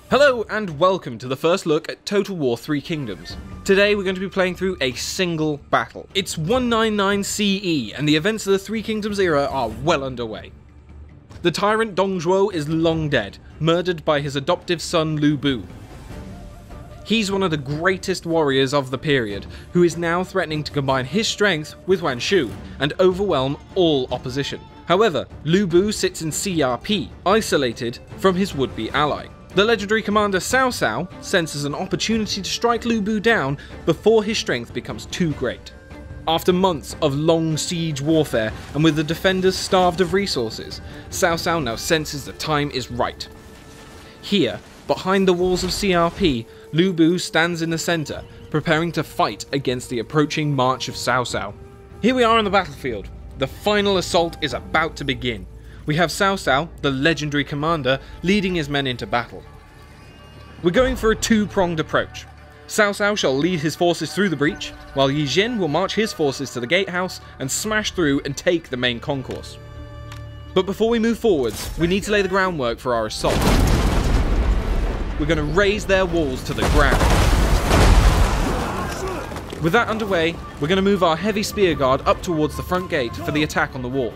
Hello and welcome to the first look at Total War 3 Kingdoms. Today we're going to be playing through a single battle. It's 199 CE and the events of the Three Kingdoms era are well underway. The tyrant Dong Zhuo is long dead, murdered by his adoptive son Lu Bu. He's one of the greatest warriors of the period, who is now threatening to combine his strength with Yuan Shu and overwhelm all opposition. However, Lu Bu sits in CRP, isolated from his would-be ally. The legendary commander Cao Cao senses an opportunity to strike Lu Bu down before his strength becomes too great. After months of long siege warfare and with the defenders starved of resources, Cao Cao now senses the time is right. Here, behind the walls of CRP, Lu Bu stands in the centre, preparing to fight against the approaching march of Cao Cao. Here we are on the battlefield. The final assault is about to begin. We have Cao Cao, the legendary commander, leading his men into battle. We're going for a two-pronged approach. Cao Cao shall lead his forces through the breach, while Yi Jin will march his forces to the gatehouse and smash through and take the main concourse. But before we move forwards, we need to lay the groundwork for our assault. We're going to raise their walls to the ground. With that underway, we're going to move our heavy spear guard up towards the front gate for the attack on the wall.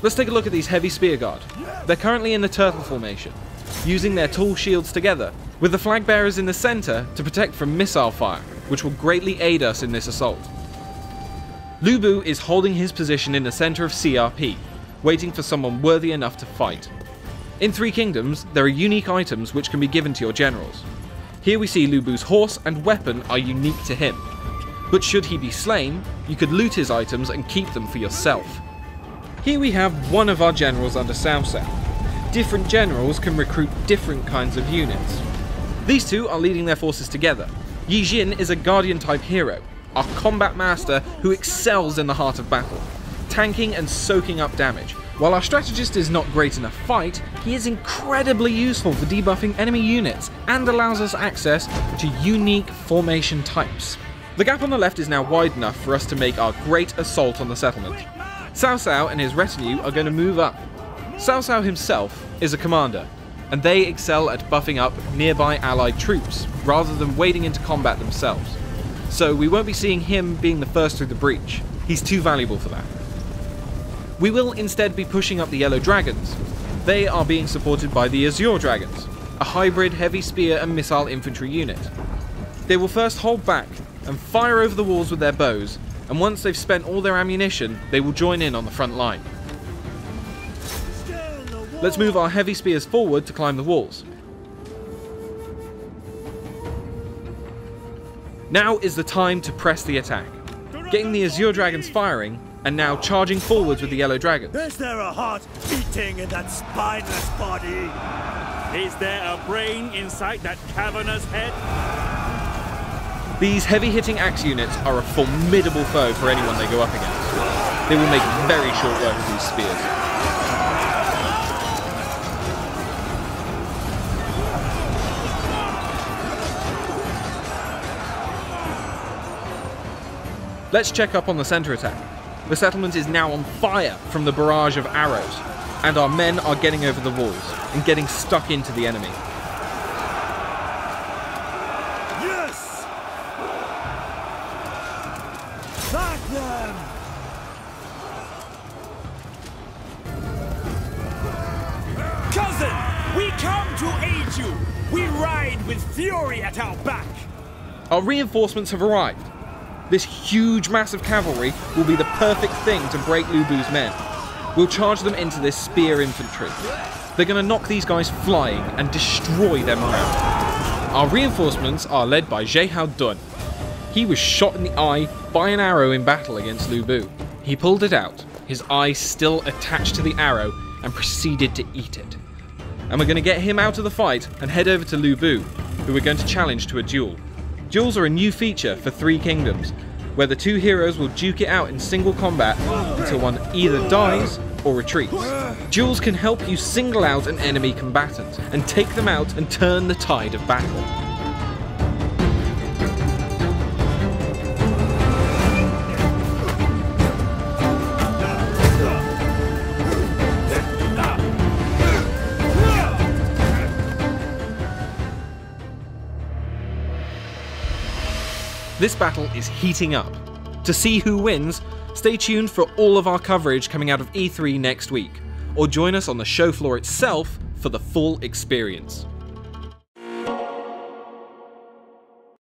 Let's take a look at these heavy spear guard. They're currently in the turtle formation, using their tall shields together, with the flag bearers in the centre to protect from missile fire, which will greatly aid us in this assault. Lu Bu is holding his position in the centre of CRP, waiting for someone worthy enough to fight. In Three Kingdoms, there are unique items which can be given to your generals. Here we see Lu Bu's horse and weapon are unique to him, but should he be slain, you could loot his items and keep them for yourself. Here we have one of our generals under Cao Cao. Different generals can recruit different kinds of units. These two are leading their forces together. Yi Jin is a guardian type hero, our combat master who excels in the heart of battle, tanking and soaking up damage. While our strategist is not great in a fight, he is incredibly useful for debuffing enemy units and allows us access to unique formation types. The gap on the left is now wide enough for us to make our great assault on the settlement. Cao Cao and his retinue are going to move up. Cao Cao himself is a commander, and they excel at buffing up nearby allied troops, rather than wading into combat themselves. So we won't be seeing him being the first through the breach. He's too valuable for that. We will instead be pushing up the Yellow Dragons. They are being supported by the Azure Dragons, a hybrid heavy spear and missile infantry unit. They will first hold back and fire over the walls with their bows, and once they've spent all their ammunition, they will join in on the front line. Let's move our heavy spears forward to climb the walls. Now is the time to press the attack. Getting the Azure Dragons firing, and now charging forwards with the Yellow Dragons. Is there a heart beating in that spineless body? Is there a brain inside that cavernous head? These heavy-hitting axe units are a formidable foe for anyone they go up against. They will make very short work of these spears. Let's check up on the centre attack. The settlement is now on fire from the barrage of arrows, and our men are getting over the walls and getting stuck into the enemy. Cousin, we come to aid you. We ride with fury at our back. Our reinforcements have arrived. This huge mass of cavalry will be the perfect thing to break Lu Bu's men. We'll charge them into this spear infantry. They're going to knock these guys flying and destroy their morale. Our reinforcements are led by Zhehao Dun. He was shot in the eye by an arrow in battle against Lu Bu. He pulled it out, his eye still attached to the arrow, and proceeded to eat it. And we're going to get him out of the fight and head over to Lu Bu, who we're going to challenge to a duel. Duels are a new feature for Three Kingdoms, where the two heroes will duke it out in single combat until one either dies or retreats. Duels can help you single out an enemy combatant and take them out and turn the tide of battle. This battle is heating up. To see who wins, stay tuned for all of our coverage coming out of E3 next week, or join us on the show floor itself for the full experience.